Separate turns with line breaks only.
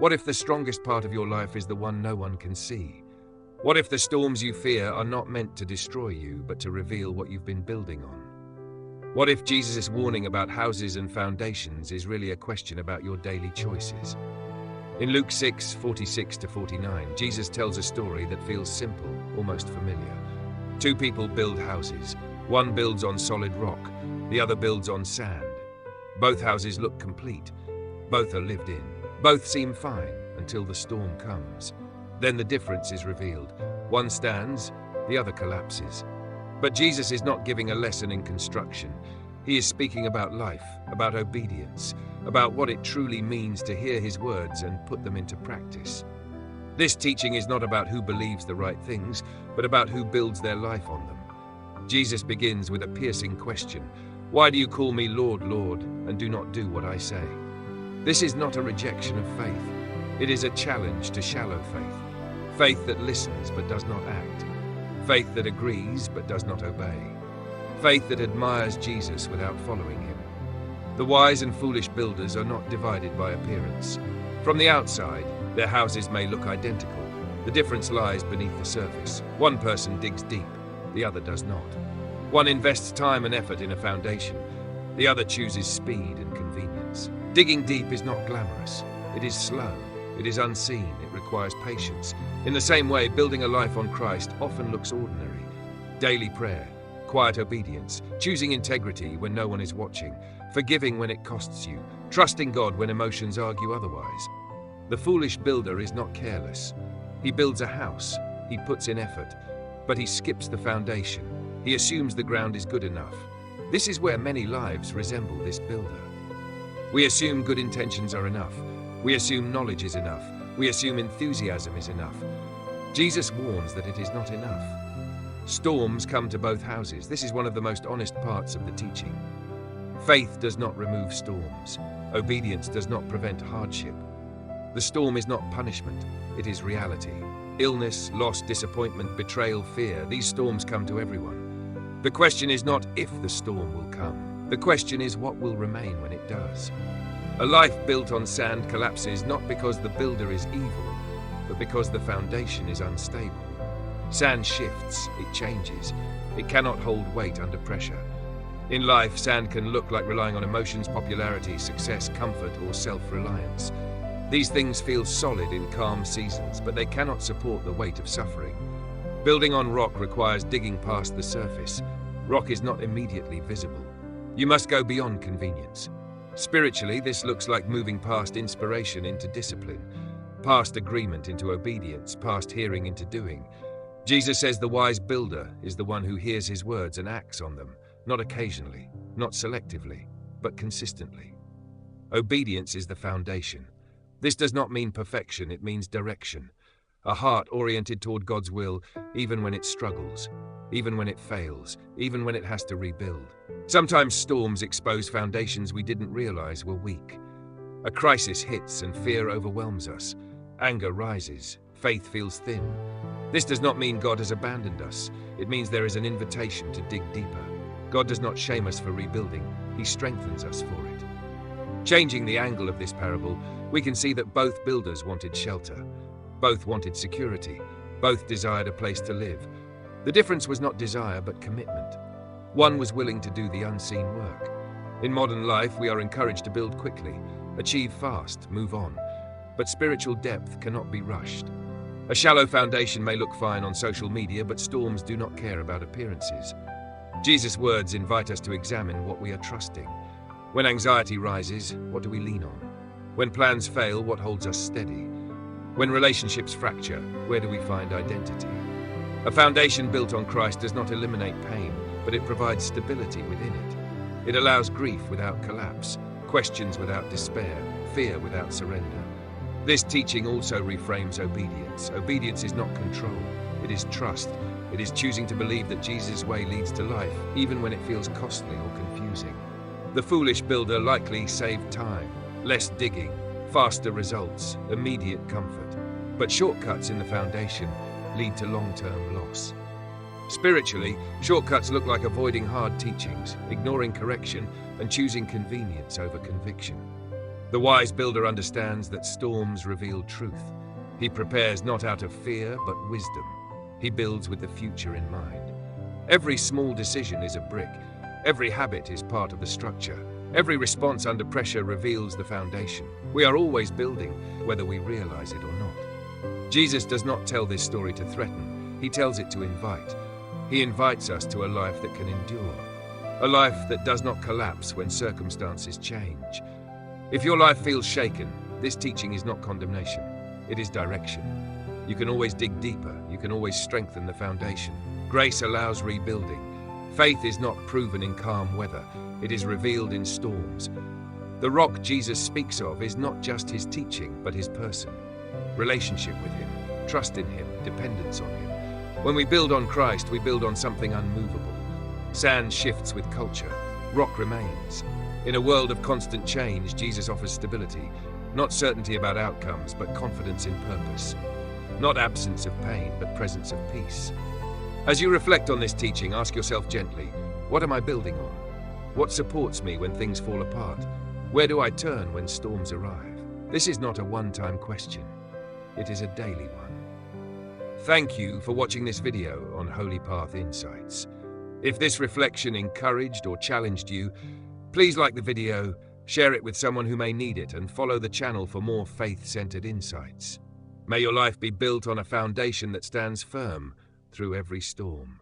What if the strongest part of your life is the one no one can see? What if the storms you fear are not meant to destroy you, but to reveal what you've been building on? What if Jesus' warning about houses and foundations is really a question about your daily choices? In Luke 6:46-49, Jesus tells a story that feels simple, almost familiar. Two people build houses. One builds on solid rock, the other builds on sand. Both houses look complete. Both are lived in. Both seem fine until the storm comes. Then the difference is revealed. One stands, the other collapses. But Jesus is not giving a lesson in construction. He is speaking about life, about obedience, about what it truly means to hear his words and put them into practice. This teaching is not about who believes the right things, but about who builds their life on them. Jesus begins with a piercing question. Why do you call me Lord, Lord, and do not do what I say? This is not a rejection of faith. It is a challenge to shallow faith. Faith that listens but does not act. Faith that agrees but does not obey. Faith that admires Jesus without following him. The wise and foolish builders are not divided by appearance. From the outside, their houses may look identical. The difference lies beneath the surface. One person digs deep, the other does not. One invests time and effort in a foundation. The other chooses speed and convenience. Digging deep is not glamorous. It is slow. It is unseen. It requires patience. In the same way, building a life on Christ often looks ordinary. Daily prayer, quiet obedience, choosing integrity when no one is watching, forgiving when it costs you, trusting God when emotions argue otherwise. The foolish builder is not careless. He builds a house. He puts in effort. But he skips the foundation. He assumes the ground is good enough. This is where many lives resemble this builder. We assume good intentions are enough. We assume knowledge is enough. We assume enthusiasm is enough. Jesus warns that it is not enough. Storms come to both houses. This is one of the most honest parts of the teaching. Faith does not remove storms. Obedience does not prevent hardship. The storm is not punishment, it is reality. Illness, loss, disappointment, betrayal, fear, these storms come to everyone. The question is not if the storm will come. The question is what will remain when it does. A life built on sand collapses not because the builder is evil, but because the foundation is unstable. Sand shifts, it changes. It cannot hold weight under pressure. In life, sand can look like relying on emotions, popularity, success, comfort, or self-reliance. These things feel solid in calm seasons, but they cannot support the weight of suffering. Building on rock requires digging past the surface. Rock is not immediately visible. You must go beyond convenience. Spiritually, this looks like moving past inspiration into discipline, past agreement into obedience, past hearing into doing. Jesus says the wise builder is the one who hears his words and acts on them, not occasionally, not selectively, but consistently. Obedience is the foundation. This does not mean perfection, it means direction. A heart oriented toward God's will, even when it struggles, even when it fails, even when it has to rebuild. Sometimes storms expose foundations we didn't realize were weak. A crisis hits and fear overwhelms us. Anger rises, faith feels thin. This does not mean God has abandoned us. It means there is an invitation to dig deeper. God does not shame us for rebuilding, He strengthens us for it. Changing the angle of this parable, we can see that both builders wanted shelter. Both wanted security. Both desired a place to live. The difference was not desire, but commitment. One was willing to do the unseen work. In modern life, we are encouraged to build quickly, achieve fast, move on. But spiritual depth cannot be rushed. A shallow foundation may look fine on social media, but storms do not care about appearances. Jesus' words invite us to examine what we are trusting. When anxiety rises, what do we lean on? When plans fail, what holds us steady? When relationships fracture, where do we find identity? A foundation built on Christ does not eliminate pain, but it provides stability within it. It allows grief without collapse, questions without despair, fear without surrender. This teaching also reframes obedience. Obedience is not control, it is trust. It is choosing to believe that Jesus' way leads to life, even when it feels costly or confusing. The foolish builder likely saved time, less digging, faster results, immediate comfort. But shortcuts in the foundation lead to long-term loss. Spiritually, shortcuts look like avoiding hard teachings, ignoring correction, and choosing convenience over conviction. The wise builder understands that storms reveal truth. He prepares not out of fear, but wisdom. He builds with the future in mind. Every small decision is a brick. Every habit is part of the structure. Every response under pressure reveals the foundation. We are always building, whether we realize it or not. Jesus does not tell this story to threaten. He tells it to invite. He invites us to a life that can endure. A life that does not collapse when circumstances change. If your life feels shaken, this teaching is not condemnation. It is direction. You can always dig deeper. You can always strengthen the foundation. Grace allows rebuilding. Faith is not proven in calm weather. It is revealed in storms. The rock Jesus speaks of is not just his teaching, but his person. Relationship with him, trust in him, dependence on him. When we build on Christ, we build on something unmovable. Sand shifts with culture. Rock remains. In a world of constant change, Jesus offers stability. Not certainty about outcomes, but confidence in purpose. Not absence of pain, but presence of peace. As you reflect on this teaching, ask yourself gently, what am I building on? What supports me when things fall apart? Where do I turn when storms arrive? This is not a one-time question. It is a daily one. Thank you for watching this video on Holy Path Insights. If this reflection encouraged or challenged you, please like the video, share it with someone who may need it, and follow the channel for more faith-centered insights. May your life be built on a foundation that stands firm through every storm.